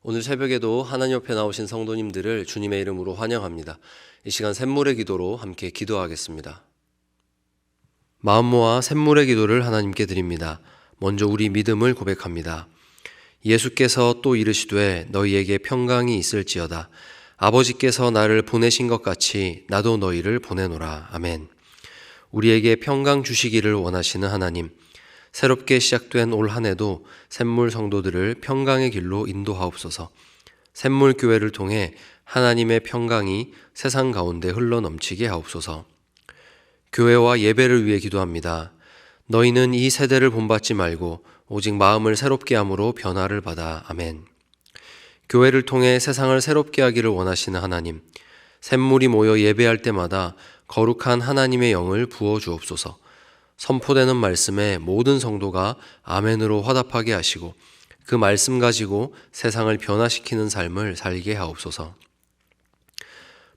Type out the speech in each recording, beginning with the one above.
오늘 새벽에도 하나님 옆에 나오신 성도님들을 주님의 이름으로 환영합니다. 이 시간 샘물의 기도로 함께 기도하겠습니다. 마음 모아 샘물의 기도를 하나님께 드립니다. 먼저 우리 믿음을 고백합니다. 예수께서 또 이르시되 너희에게 평강이 있을지어다. 아버지께서 나를 보내신 것 같이 나도 너희를 보내노라. 아멘. 우리에게 평강 주시기를 원하시는 하나님, 새롭게 시작된 올 한 해도 샘물 성도들을 평강의 길로 인도하옵소서. 샘물 교회를 통해 하나님의 평강이 세상 가운데 흘러 넘치게 하옵소서. 교회와 예배를 위해 기도합니다. 너희는 이 세대를 본받지 말고 오직 마음을 새롭게 함으로 변화를 받아. 아멘. 교회를 통해 세상을 새롭게 하기를 원하시는 하나님, 샘물이 모여 예배할 때마다 거룩한 하나님의 영을 부어 주옵소서. 선포되는 말씀에 모든 성도가 아멘으로 화답하게 하시고 그 말씀 가지고 세상을 변화시키는 삶을 살게 하옵소서.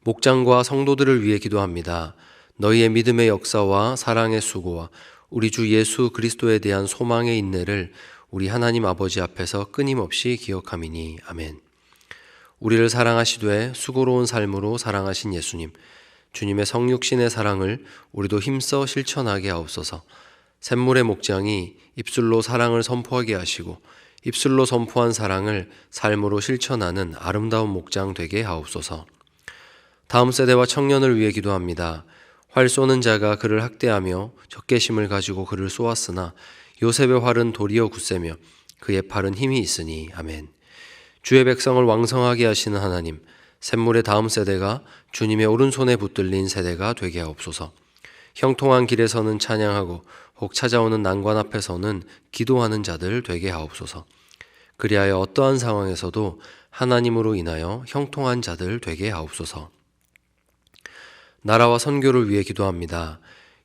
목장과 성도들을 위해 기도합니다. 너희의 믿음의 역사와 사랑의 수고와 우리 주 예수 그리스도에 대한 소망의 인내를 우리 하나님 아버지 앞에서 끊임없이 기억함이니. 아멘. 우리를 사랑하시되 수고로운 삶으로 사랑하신 예수님, 주님의 성육신의 사랑을 우리도 힘써 실천하게 하옵소서. 샘물의 목장이 입술로 사랑을 선포하게 하시고 입술로 선포한 사랑을 삶으로 실천하는 아름다운 목장 되게 하옵소서. 다음 세대와 청년을 위해 기도합니다. 활 쏘는 자가 그를 학대하며 적개심을 가지고 그를 쏘았으나 요셉의 활은 도리어 굳세며 그의 팔은 힘이 있으니. 아멘. 주의 백성을 왕성하게 하시는 하나님, 샘물의 다음 세대가 주님의 오른손에 붙들린 세대가 되게 하옵소서. 형통한 길에서는 찬양하고 혹 찾아오는 난관 앞에서는 기도하는 자들 되게 하옵소서. 그리하여 어떠한 상황에서도 하나님으로 인하여 형통한 자들 되게 하옵소서. 나라와 선교를 위해 기도합니다.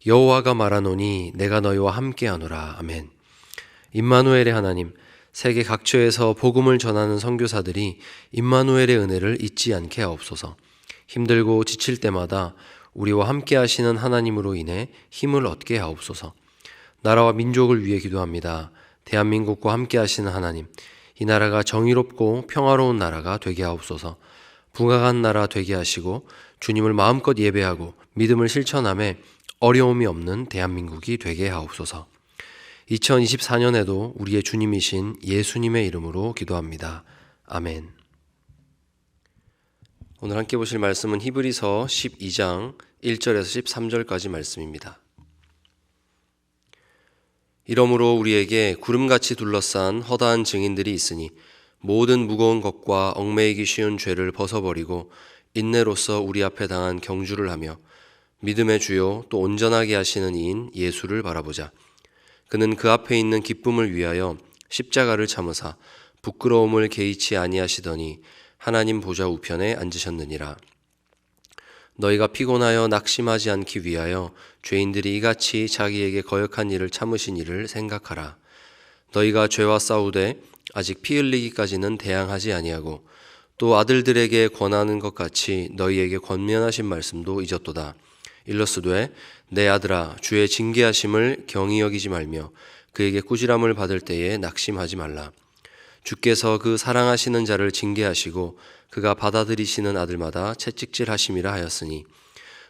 여호와가 말하노니 내가 너희와 함께하노라. 아멘. 임마누엘의 하나님, 세계 각처에서 복음을 전하는 선교사들이 임마누엘의 은혜를 잊지 않게 하옵소서. 힘들고 지칠 때마다 우리와 함께 하시는 하나님으로 인해 힘을 얻게 하옵소서. 나라와 민족을 위해 기도합니다. 대한민국과 함께 하시는 하나님, 이 나라가 정의롭고 평화로운 나라가 되게 하옵소서. 부강한 나라 되게 하시고 주님을 마음껏 예배하고 믿음을 실천함에 어려움이 없는 대한민국이 되게 하옵소서. 2024년에도 우리의 주님이신 예수님의 이름으로 기도합니다. 아멘. 오늘 함께 보실 말씀은 히브리서 12장 1절에서 13절까지 말씀입니다. 이러므로 우리에게 구름같이 둘러싼 허다한 증인들이 있으니 모든 무거운 것과 얽매이기 쉬운 죄를 벗어버리고 인내로써 우리 앞에 당한 경주를 하며 믿음의 주요 또 온전하게 하시는 이인 예수를 바라보자. 그는 그 앞에 있는 기쁨을 위하여 십자가를 참으사 부끄러움을 개의치 아니하시더니 하나님 보좌 우편에 앉으셨느니라. 너희가 피곤하여 낙심하지 않기 위하여 죄인들이 이같이 자기에게 거역한 일을 참으신 일을 생각하라. 너희가 죄와 싸우되 아직 피 흘리기까지는 대항하지 아니하고 또 아들들에게 권하는 것 같이 너희에게 권면하신 말씀도 잊었도다. 일러스되 내 아들아 주의 징계하심을 경히 여기지 말며 그에게 꾸지람을 받을 때에 낙심하지 말라. 주께서 그 사랑하시는 자를 징계하시고 그가 받아들이시는 아들마다 채찍질하심이라 하였으니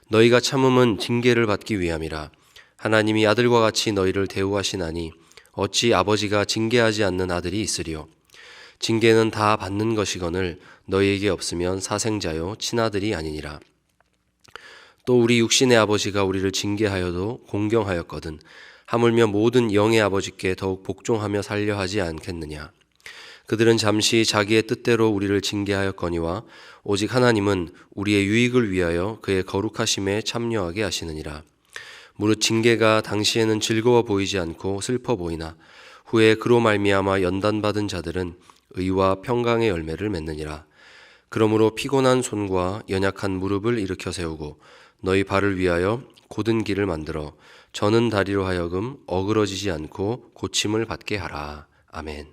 너희가 참음은 징계를 받기 위함이라. 하나님이 아들과 같이 너희를 대우하시나니 어찌 아버지가 징계하지 않는 아들이 있으리요. 징계는 다 받는 것이거늘 너희에게 없으면 사생자요 친아들이 아니니라. 또 우리 육신의 아버지가 우리를 징계하여도 공경하였거든 하물며 모든 영의 아버지께 더욱 복종하며 살려 하지 않겠느냐. 그들은 잠시 자기의 뜻대로 우리를 징계하였거니와 오직 하나님은 우리의 유익을 위하여 그의 거룩하심에 참여하게 하시느니라. 무릇 징계가 당시에는 즐거워 보이지 않고 슬퍼 보이나 후에 그로 말미암아 연단받은 자들은 의와 평강의 열매를 맺느니라. 그러므로 피곤한 손과 연약한 무릎을 일으켜 세우고 너희 발을 위하여 곧은 길을 만들어 저는 다리로 하여금 어그러지지 않고 고침을 받게 하라. 아멘.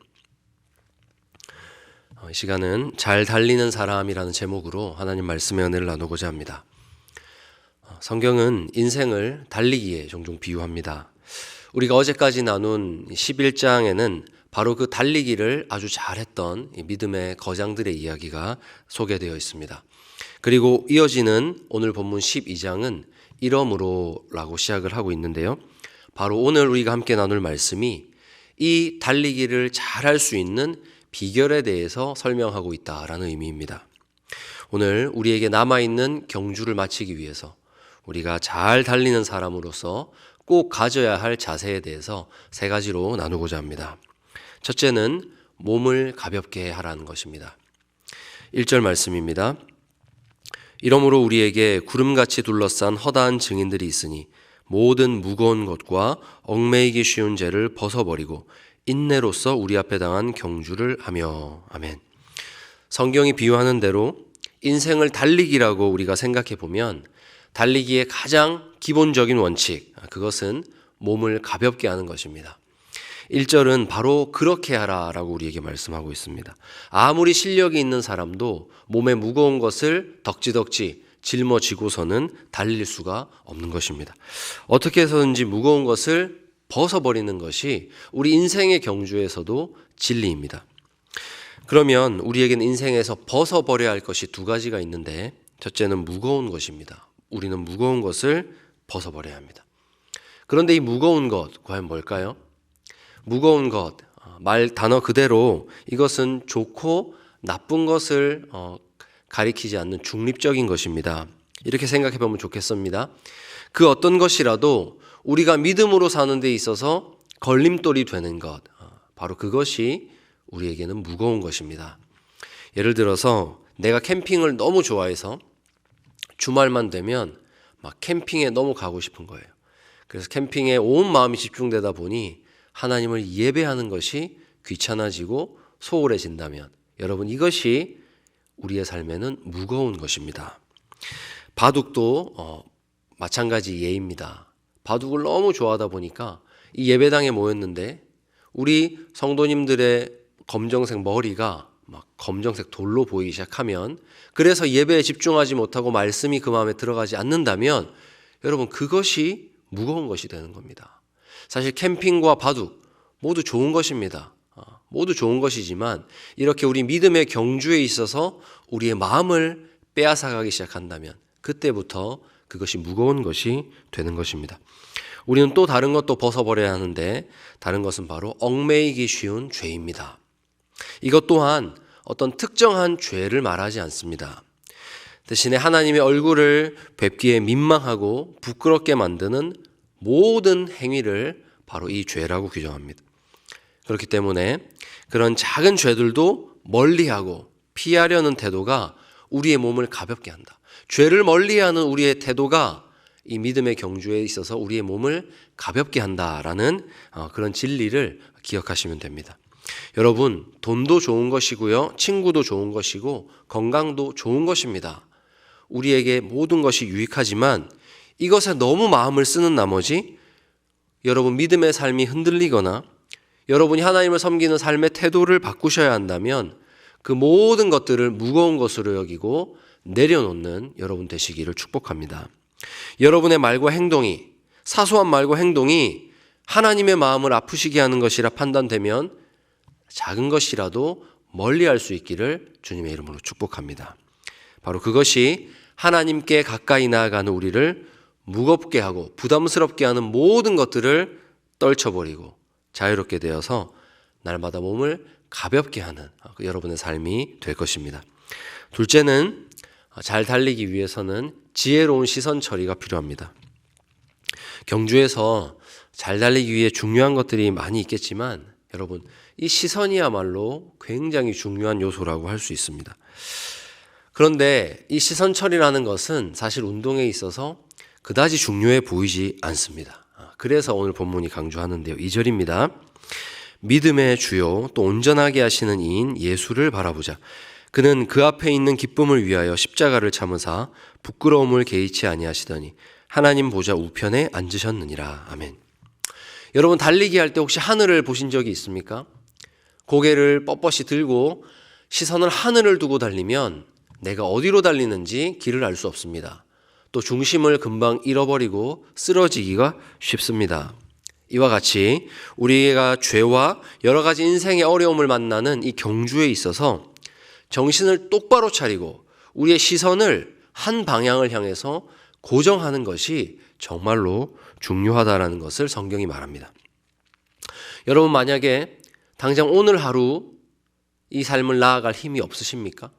이 시간은 잘 달리는 사람이라는 제목으로 하나님 말씀의 은혜를 나누고자 합니다. 성경은 인생을 달리기에 종종 비유합니다. 우리가 어제까지 나눈 11장에는 바로 그 달리기를 아주 잘했던 이 믿음의 거장들의 이야기가 소개되어 있습니다. 그리고 이어지는 오늘 본문 12장은 이러므로라고 시작을 하고 있는데요. 바로 오늘 우리가 함께 나눌 말씀이 이 달리기를 잘할 수 있는 비결에 대해서 설명하고 있다라는 의미입니다. 오늘 우리에게 남아있는 경주를 마치기 위해서 우리가 잘 달리는 사람으로서 꼭 가져야 할 자세에 대해서 세 가지로 나누고자 합니다. 첫째는 몸을 가볍게 하라는 것입니다. 1절 말씀입니다. 이러므로 우리에게 구름같이 둘러싼 허다한 증인들이 있으니 모든 무거운 것과 얽매이기 쉬운 죄를 벗어버리고 인내로써 우리 앞에 당한 경주를 하며. 아멘. 성경이 비유하는 대로 인생을 달리기라고 우리가 생각해 보면 달리기의 가장 기본적인 원칙, 그것은 몸을 가볍게 하는 것입니다. 1절은 바로 그렇게 하라라고 우리에게 말씀하고 있습니다. 아무리 실력이 있는 사람도 몸에 무거운 것을 덕지덕지 짊어지고서는 달릴 수가 없는 것입니다. 어떻게 해서든지 무거운 것을 벗어버리는 것이 우리 인생의 경주에서도 진리입니다. 그러면 우리에게는 인생에서 벗어버려야 할 것이 두 가지가 있는데, 첫째는 무거운 것입니다. 우리는 무거운 것을 벗어버려야 합니다. 그런데 이 무거운 것 과연 뭘까요? 무거운 것, 단어 그대로 이것은 좋고 나쁜 것을 가리키지 않는 중립적인 것입니다. 이렇게 생각해 보면 좋겠습니다. 그 어떤 것이라도 우리가 믿음으로 사는 데 있어서 걸림돌이 되는 것, 바로 그것이 우리에게는 무거운 것입니다. 예를 들어서 내가 캠핑을 너무 좋아해서 주말만 되면 막 캠핑에 너무 가고 싶은 거예요. 그래서 캠핑에 온 마음이 집중되다 보니 하나님을 예배하는 것이 귀찮아지고 소홀해진다면 여러분, 이것이 우리의 삶에는 무거운 것입니다. 바둑도 마찬가지 예입니다. 바둑을 너무 좋아하다 보니까 이 예배당에 모였는데 우리 성도님들의 검정색 머리가 막 검정색 돌로 보이기 시작하면, 그래서 예배에 집중하지 못하고 말씀이 그 마음에 들어가지 않는다면 여러분, 그것이 무거운 것이 되는 겁니다. 사실 캠핑과 바둑 모두 좋은 것입니다. 모두 좋은 것이지만 이렇게 우리 믿음의 경주에 있어서 우리의 마음을 빼앗아가기 시작한다면 그때부터 그것이 무거운 것이 되는 것입니다. 우리는 또 다른 것도 벗어버려야 하는데, 다른 것은 바로 얽매이기 쉬운 죄입니다. 이것 또한 어떤 특정한 죄를 말하지 않습니다. 대신에 하나님의 얼굴을 뵙기에 민망하고 부끄럽게 만드는 모든 행위를 바로 이 죄라고 규정합니다. 그렇기 때문에 그런 작은 죄들도 멀리하고 피하려는 태도가 우리의 몸을 가볍게 한다. 죄를 멀리하는 우리의 태도가 이 믿음의 경주에 있어서 우리의 몸을 가볍게 한다라는 그런 진리를 기억하시면 됩니다. 여러분, 돈도 좋은 것이고요, 친구도 좋은 것이고 건강도 좋은 것입니다. 우리에게 모든 것이 유익하지만 이것에 너무 마음을 쓰는 나머지 여러분 믿음의 삶이 흔들리거나 여러분이 하나님을 섬기는 삶의 태도를 바꾸셔야 한다면 그 모든 것들을 무거운 것으로 여기고 내려놓는 여러분 되시기를 축복합니다. 여러분의 말과 행동이, 사소한 말과 행동이 하나님의 마음을 아프시게 하는 것이라 판단되면 작은 것이라도 멀리할 수 있기를 주님의 이름으로 축복합니다. 바로 그것이 하나님께 가까이 나아가는 우리를 무겁게 하고 부담스럽게 하는 모든 것들을 떨쳐버리고 자유롭게 되어서 날마다 몸을 가볍게 하는 여러분의 삶이 될 것입니다. 둘째는 잘 달리기 위해서는 지혜로운 시선 처리가 필요합니다. 경주에서 잘 달리기 위해 중요한 것들이 많이 있겠지만 여러분, 이 시선이야말로 굉장히 중요한 요소라고 할 수 있습니다. 그런데 이 시선 처리라는 것은 사실 운동에 있어서 그다지 중요해 보이지 않습니다. 그래서 오늘 본문이 강조하는데요. 2절입니다. 믿음의 주요 또 온전하게 하시는 이인 예수를 바라보자. 그는 그 앞에 있는 기쁨을 위하여 십자가를 참으사 부끄러움을 개의치 아니하시더니 하나님 보좌 우편에 앉으셨느니라. 아멘. 여러분, 달리기 할 때 혹시 하늘을 보신 적이 있습니까? 고개를 뻣뻣이 들고 시선을 하늘을 두고 달리면 내가 어디로 달리는지 길을 알 수 없습니다. 또 중심을 금방 잃어버리고 쓰러지기가 쉽습니다. 이와 같이 우리가 죄와 여러 가지 인생의 어려움을 만나는 이 경주에 있어서 정신을 똑바로 차리고 우리의 시선을 한 방향을 향해서 고정하는 것이 정말로 중요하다라는 것을 성경이 말합니다. 여러분, 만약에 당장 오늘 하루 이 삶을 나아갈 힘이 없으십니까?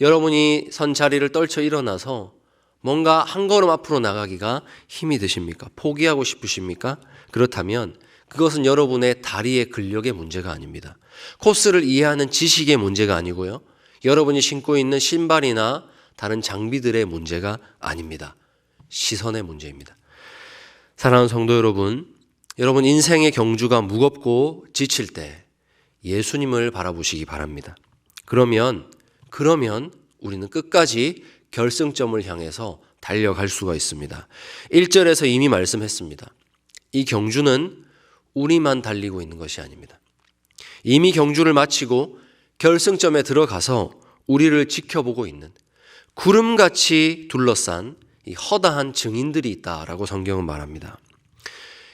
여러분이 선자리를 떨쳐 일어나서 뭔가 한 걸음 앞으로 나가기가 힘이 드십니까? 포기하고 싶으십니까? 그렇다면 그것은 여러분의 다리의 근력의 문제가 아닙니다. 코스를 이해하는 지식의 문제가 아니고요. 여러분이 신고 있는 신발이나 다른 장비들의 문제가 아닙니다. 시선의 문제입니다. 사랑하는 성도 여러분, 여러분 인생의 경주가 무겁고 지칠 때 예수님을 바라보시기 바랍니다. 그러면 우리는 끝까지 결승점을 향해서 달려갈 수가 있습니다. 1절에서 이미 말씀했습니다. 이 경주는 우리만 달리고 있는 것이 아닙니다. 이미 경주를 마치고 결승점에 들어가서 우리를 지켜보고 있는 구름같이 둘러싼 이 허다한 증인들이 있다라고 성경은 말합니다.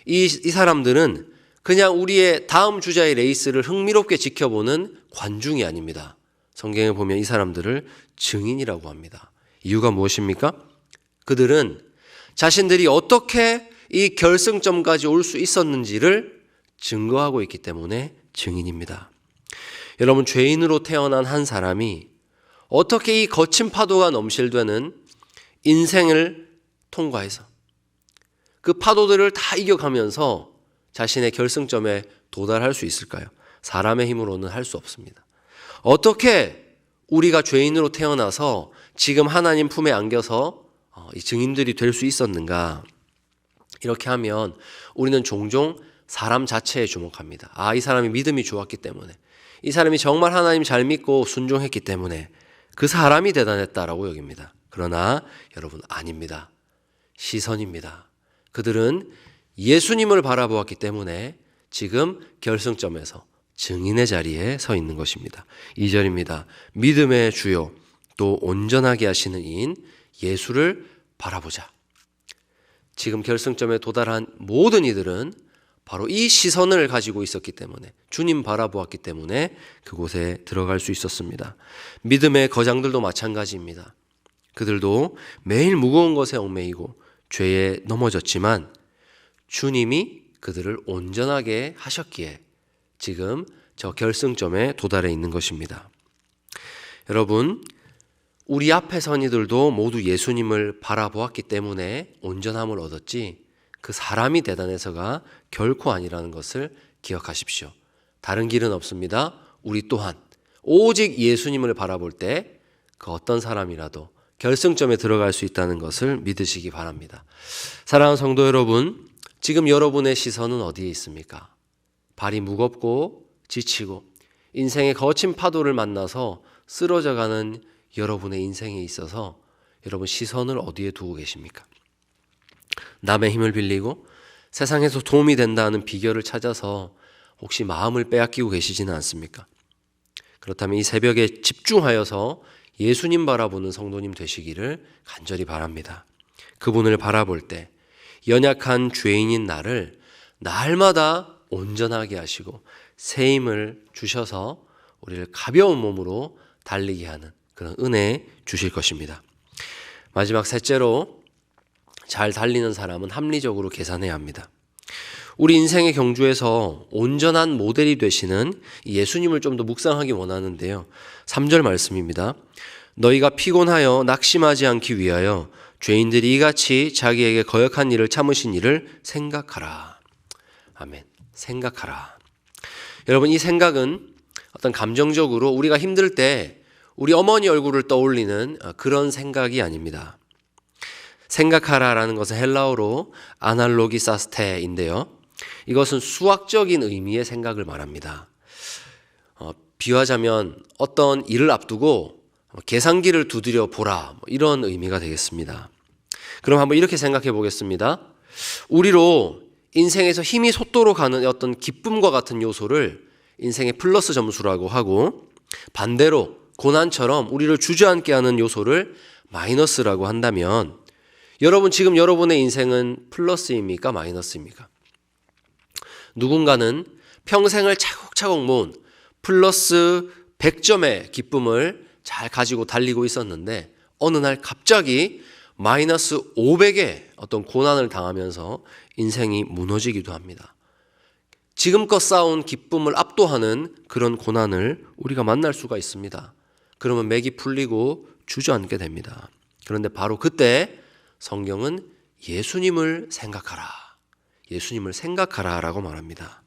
이 사람들은 그냥 우리의 다음 주자의 레이스를 흥미롭게 지켜보는 관중이 아닙니다. 성경에 보면 이 사람들을 증인이라고 합니다. 이유가 무엇입니까? 그들은 자신들이 어떻게 이 결승점까지 올 수 있었는지를 증거하고 있기 때문에 증인입니다. 여러분, 죄인으로 태어난 한 사람이 어떻게 이 거친 파도가 넘실되는 인생을 통과해서 그 파도들을 다 이겨가면서 자신의 결승점에 도달할 수 있을까요? 사람의 힘으로는 할 수 없습니다. 어떻게 우리가 죄인으로 태어나서 지금 하나님 품에 안겨서 이 증인들이 될 수 있었는가? 이렇게 하면 우리는 종종 사람 자체에 주목합니다. 이 사람이 믿음이 좋았기 때문에, 이 사람이 정말 하나님 잘 믿고 순종했기 때문에 그 사람이 대단했다라고 여깁니다. 그러나 여러분, 아닙니다. 시선입니다. 그들은 예수님을 바라보았기 때문에 지금 결승점에서 증인의 자리에 서 있는 것입니다. 2절입니다. 믿음의 주요 또 온전하게 하시는 이인 예수를 바라보자. 지금 결승점에 도달한 모든 이들은 바로 이 시선을 가지고 있었기 때문에, 주님 바라보았기 때문에 그곳에 들어갈 수 있었습니다. 믿음의 거장들도 마찬가지입니다. 그들도 매일 무거운 것에 얽매이고 죄에 넘어졌지만 주님이 그들을 온전하게 하셨기에 지금 저 결승점에 도달해 있는 것입니다. 여러분, 우리 앞에 선 이들도 모두 예수님을 바라보았기 때문에 온전함을 얻었지 그 사람이 대단해서가 결코 아니라는 것을 기억하십시오. 다른 길은 없습니다. 우리 또한 오직 예수님을 바라볼 때 그 어떤 사람이라도 결승점에 들어갈 수 있다는 것을 믿으시기 바랍니다. 사랑하는 성도 여러분, 지금 여러분의 시선은 어디에 있습니까? 발이 무겁고 지치고 인생의 거친 파도를 만나서 쓰러져가는 여러분의 인생에 있어서 여러분 시선을 어디에 두고 계십니까? 남의 힘을 빌리고 세상에서 도움이 된다는 비결을 찾아서 혹시 마음을 빼앗기고 계시지는 않습니까? 그렇다면 이 새벽에 집중하여서 예수님 바라보는 성도님 되시기를 간절히 바랍니다. 그분을 바라볼 때 연약한 죄인인 나를 날마다 온전하게 하시고 새 힘을 주셔서 우리를 가벼운 몸으로 달리게 하는 그런 은혜 주실 것입니다. 마지막 셋째로, 잘 달리는 사람은 합리적으로 계산해야 합니다. 우리 인생의 경주에서 온전한 모델이 되시는 예수님을 좀 더 묵상하기 원하는데요. 3절 말씀입니다. 너희가 피곤하여 낙심하지 않기 위하여 죄인들이 이같이 자기에게 거역한 일을 참으신 일을 생각하라. 아멘. 생각하라. 여러분, 이 생각은 어떤 감정적으로 우리가 힘들 때 우리 어머니 얼굴을 떠올리는 그런 생각이 아닙니다. 생각하라라는 것은 헬라어로 아날로기사스테인데요. 이것은 수학적인 의미의 생각을 말합니다. 비유하자면 어떤 일을 앞두고 계산기를 두드려 보라, 이런 의미가 되겠습니다. 그럼 한번 이렇게 생각해 보겠습니다. 우리로 인생에서 힘이 솟도록 가는 어떤 기쁨과 같은 요소를 인생의 플러스 점수라고 하고, 반대로 고난처럼 우리를 주저앉게 하는 요소를 마이너스라고 한다면, 여러분 지금 여러분의 인생은 플러스입니까? 마이너스입니까? 누군가는 평생을 차곡차곡 모은 플러스 100점의 기쁨을 잘 가지고 달리고 있었는데 어느 날 갑자기 마이너스 500의 어떤 고난을 당하면서 인생이 무너지기도 합니다. 지금껏 쌓아온 기쁨을 압도하는 그런 고난을 우리가 만날 수가 있습니다. 그러면 맥이 풀리고 주저앉게 됩니다. 그런데 바로 그때 성경은 예수님을 생각하라. 예수님을 생각하라 라고 말합니다.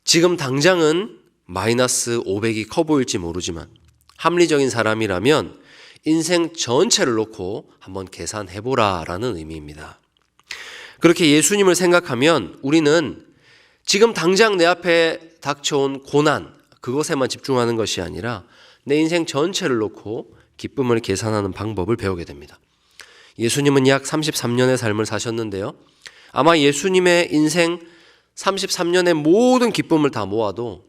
지금 당장은 마이너스 500이 커 보일지 모르지만 합리적인 사람이라면 인생 전체를 놓고 한번 계산해보라 라는 의미입니다. 그렇게 예수님을 생각하면 우리는 지금 당장 내 앞에 닥쳐온 고난, 그것에만 집중하는 것이 아니라 내 인생 전체를 놓고 기쁨을 계산하는 방법을 배우게 됩니다. 예수님은 약 33년의 삶을 사셨는데요. 아마 예수님의 인생 33년의 모든 기쁨을 다 모아도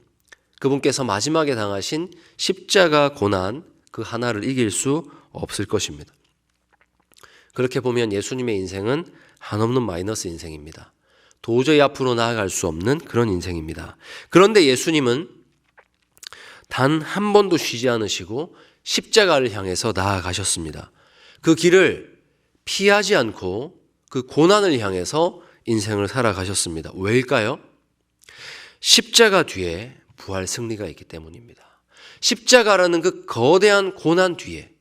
그분께서 마지막에 당하신 십자가 고난 그 하나를 이길 수 없을 것입니다. 그렇게 보면 예수님의 인생은 한없는 마이너스 인생입니다. 도저히 앞으로 나아갈 수 없는 그런 인생입니다. 그런데 예수님은 단 한 번도 쉬지 않으시고 십자가를 향해서 나아가셨습니다. 그 길을 피하지 않고 그 고난을 향해서 인생을 살아가셨습니다. 왜일까요? 십자가 뒤에 부활 승리가 있기 때문입니다. 십자가라는 그 거대한 고난 뒤에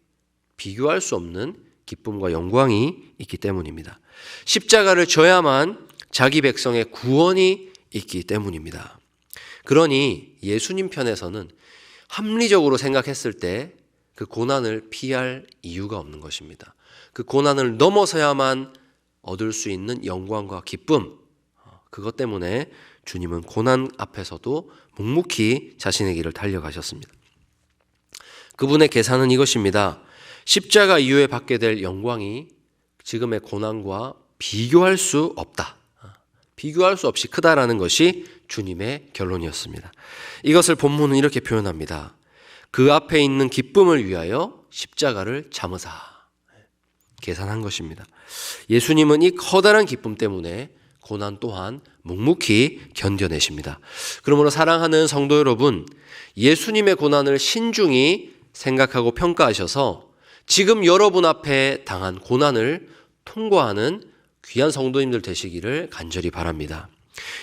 비교할 수 없는 기쁨과 영광이 있기 때문입니다. 십자가를 져야만 자기 백성의 구원이 있기 때문입니다. 그러니 예수님 편에서는 합리적으로 생각했을 때 그 고난을 피할 이유가 없는 것입니다. 그 고난을 넘어서야만 얻을 수 있는 영광과 기쁨, 그것 때문에 주님은 고난 앞에서도 묵묵히 자신의 길을 달려가셨습니다. 그분의 계산은 이것입니다. 십자가 이후에 받게 될 영광이 지금의 고난과 비교할 수 없다. 비교할 수 없이 크다라는 것이 주님의 결론이었습니다. 이것을 본문은 이렇게 표현합니다. 그 앞에 있는 기쁨을 위하여 십자가를 참으사. 계산한 것입니다. 예수님은 이 커다란 기쁨 때문에 고난 또한 묵묵히 견뎌내십니다. 그러므로 사랑하는 성도 여러분, 예수님의 고난을 신중히 생각하고 평가하셔서 지금 여러분 앞에 당한 고난을 통과하는 귀한 성도님들 되시기를 간절히 바랍니다.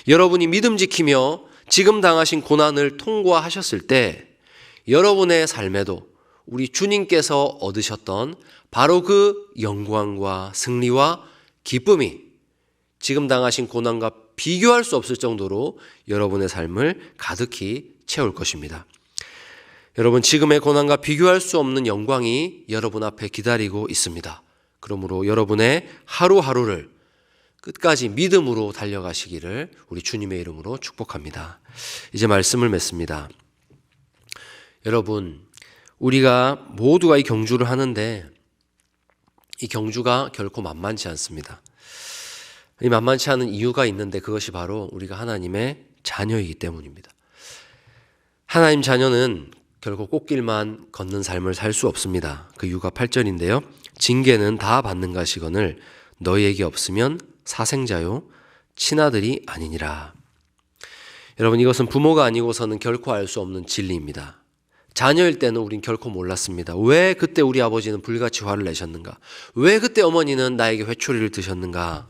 여러분이 믿음 지키며 지금 당하신 고난을 통과하셨을 때 여러분의 삶에도 우리 주님께서 얻으셨던 바로 그 영광과 승리와 기쁨이 지금 당하신 고난과 비교할 수 없을 정도로 여러분의 삶을 가득히 채울 것입니다. 여러분, 지금의 고난과 비교할 수 없는 영광이 여러분 앞에 기다리고 있습니다. 그러므로 여러분의 하루하루를 끝까지 믿음으로 달려가시기를 우리 주님의 이름으로 축복합니다. 이제 말씀을 맺습니다. 여러분, 우리가 모두가 이 경주를 하는데 이 경주가 결코 만만치 않습니다. 이 만만치 않은 이유가 있는데 그것이 바로 우리가 하나님의 자녀이기 때문입니다. 하나님 자녀는 결코 꽃길만 걷는 삶을 살 수 없습니다. 그 이유가 8절인데요. 징계는 다 받는 가시거늘 너희에게 없으면 사생자요 친아들이 아니니라. 여러분, 이것은 부모가 아니고서는 결코 알 수 없는 진리입니다. 자녀일 때는 우린 결코 몰랐습니다. 왜 그때 우리 아버지는 불같이 화를 내셨는가? 왜 그때 어머니는 나에게 회초리를 드셨는가?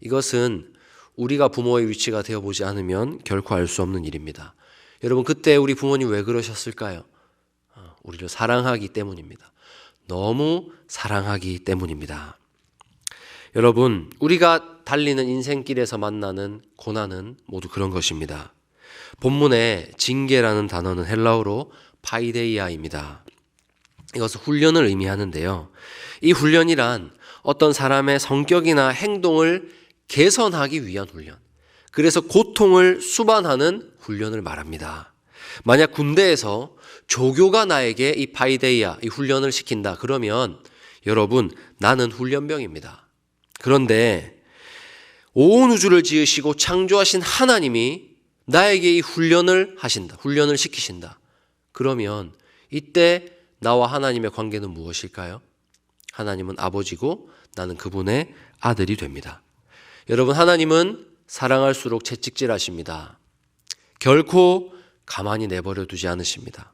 이것은 우리가 부모의 위치가 되어보지 않으면 결코 알 수 없는 일입니다. 여러분, 그때 우리 부모님 왜 그러셨을까요? 우리를 사랑하기 때문입니다. 너무 사랑하기 때문입니다. 여러분, 우리가 달리는 인생길에서 만나는 고난은 모두 그런 것입니다. 본문에 징계라는 단어는 헬라어로 파이데이아입니다. 이것은 훈련을 의미하는데요. 이 훈련이란 어떤 사람의 성격이나 행동을 개선하기 위한 훈련, 그래서 고통을 수반하는 훈련을 말합니다. 만약 군대에서 조교가 나에게 이 파이데이아, 이 훈련을 시킨다 그러면 여러분, 나는 훈련병입니다. 그런데 온 우주를 지으시고 창조하신 하나님이 나에게 이 훈련을 하신다, 훈련을 시키신다. 그러면 이때 나와 하나님의 관계는 무엇일까요? 하나님은 아버지고 나는 그분의 아들이 됩니다. 여러분, 하나님은 사랑할수록 채찍질하십니다. 결코 가만히 내버려 두지 않으십니다.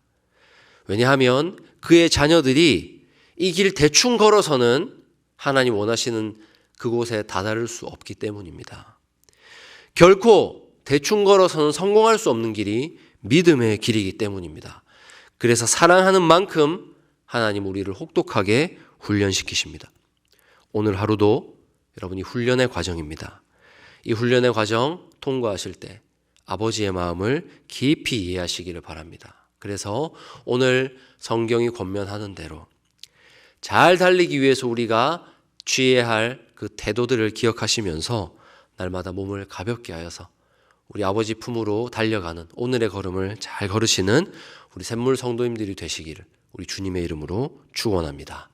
왜냐하면 그의 자녀들이 이 길 대충 걸어서는 하나님 원하시는 그곳에 다다를 수 없기 때문입니다. 결코 대충 걸어서는 성공할 수 없는 길이 믿음의 길이기 때문입니다. 그래서 사랑하는 만큼 하나님 우리를 혹독하게 훈련시키십니다. 오늘 하루도 여러분이 훈련의 과정입니다. 이 훈련의 과정 통과하실 때 아버지의 마음을 깊이 이해하시기를 바랍니다. 그래서 오늘 성경이 권면하는 대로 잘 달리기 위해서 우리가 취해야 할 그 태도들을 기억하시면서 날마다 몸을 가볍게 하여서 우리 아버지 품으로 달려가는 오늘의 걸음을 잘 걸으시는 우리 샘물 성도님들이 되시기를 우리 주님의 이름으로 축원합니다.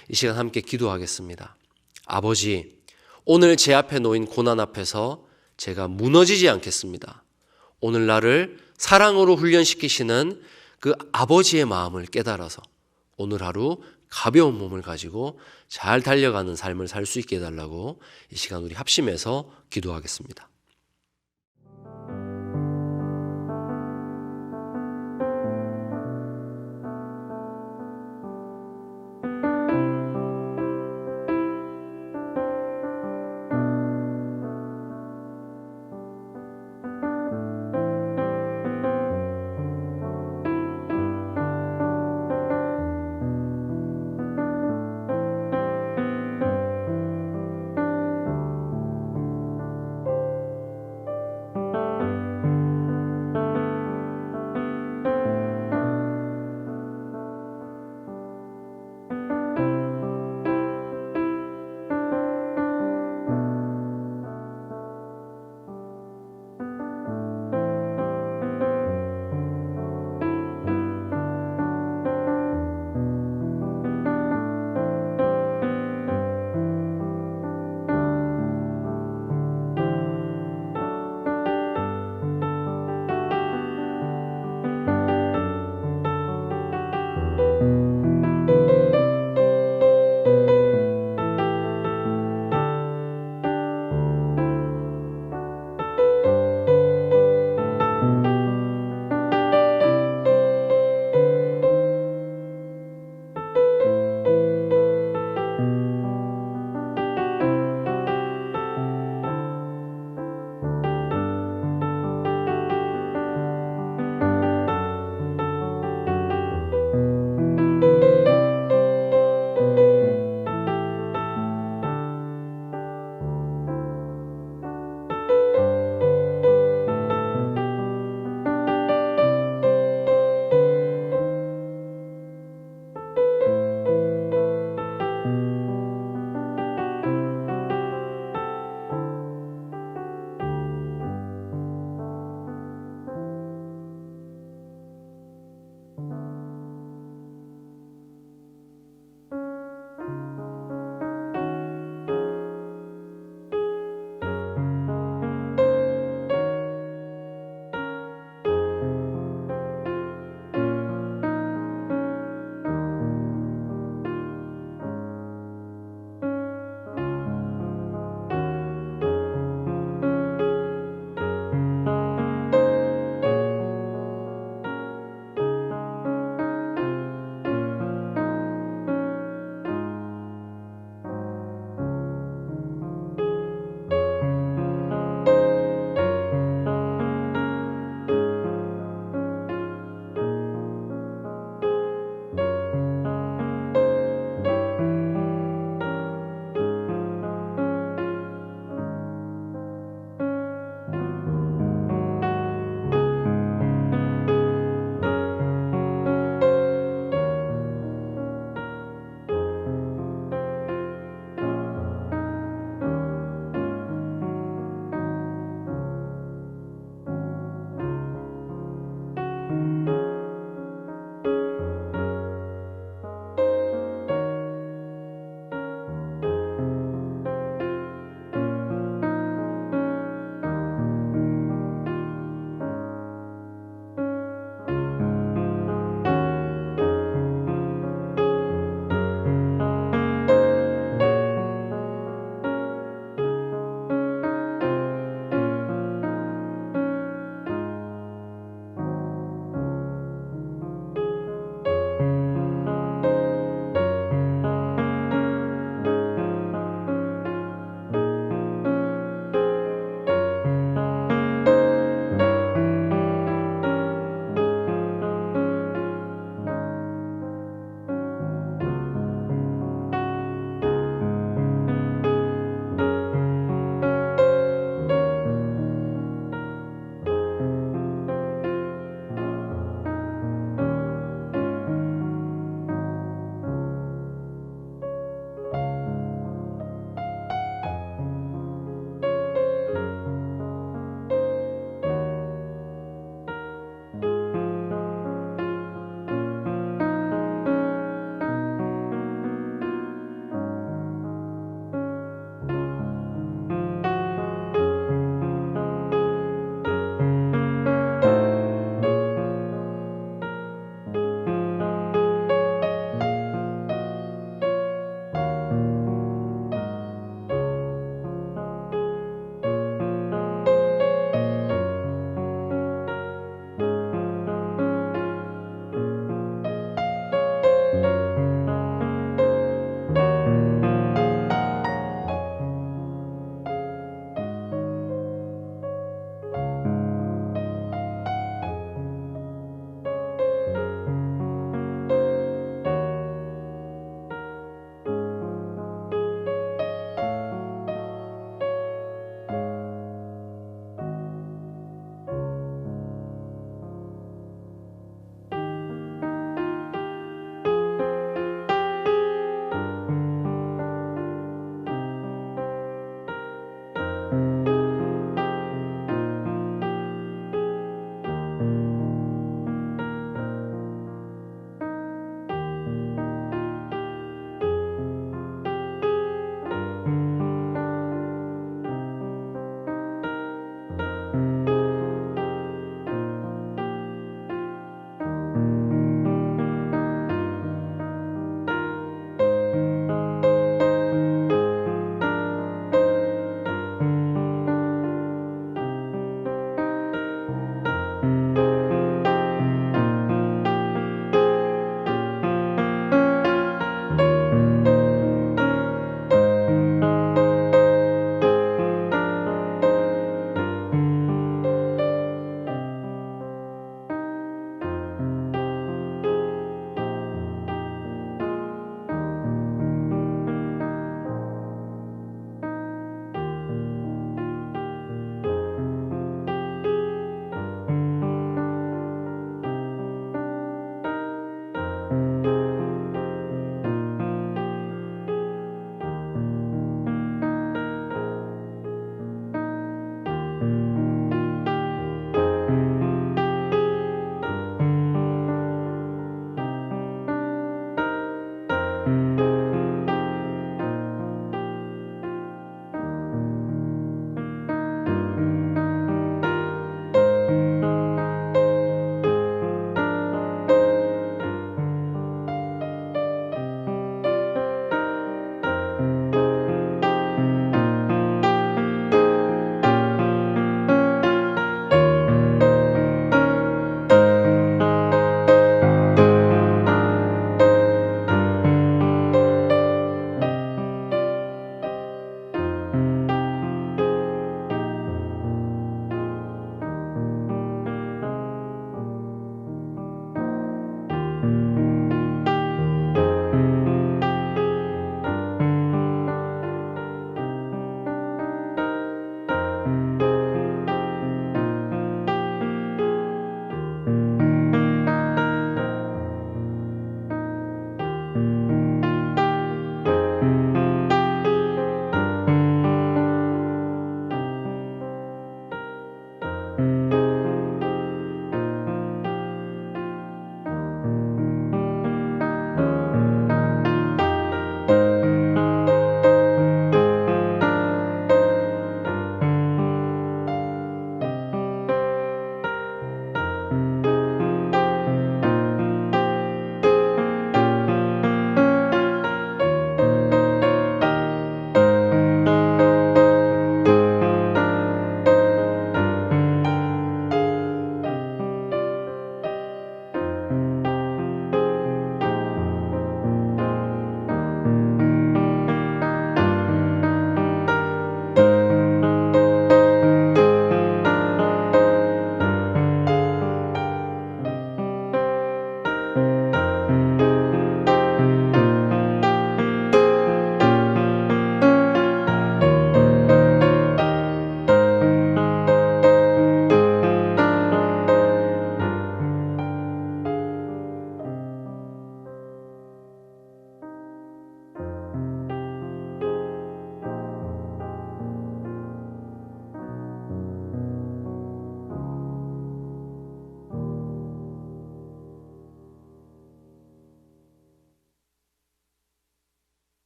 이 시간 함께 기도하겠습니다. 아버지, 오늘 제 앞에 놓인 고난 앞에서 제가 무너지지 않겠습니다. 오늘 나를 사랑으로 훈련시키시는 그 아버지의 마음을 깨달아서 오늘 하루 가벼운 몸을 가지고 잘 달려가는 삶을 살 수 있게 해달라고 이 시간 우리 합심해서 기도하겠습니다.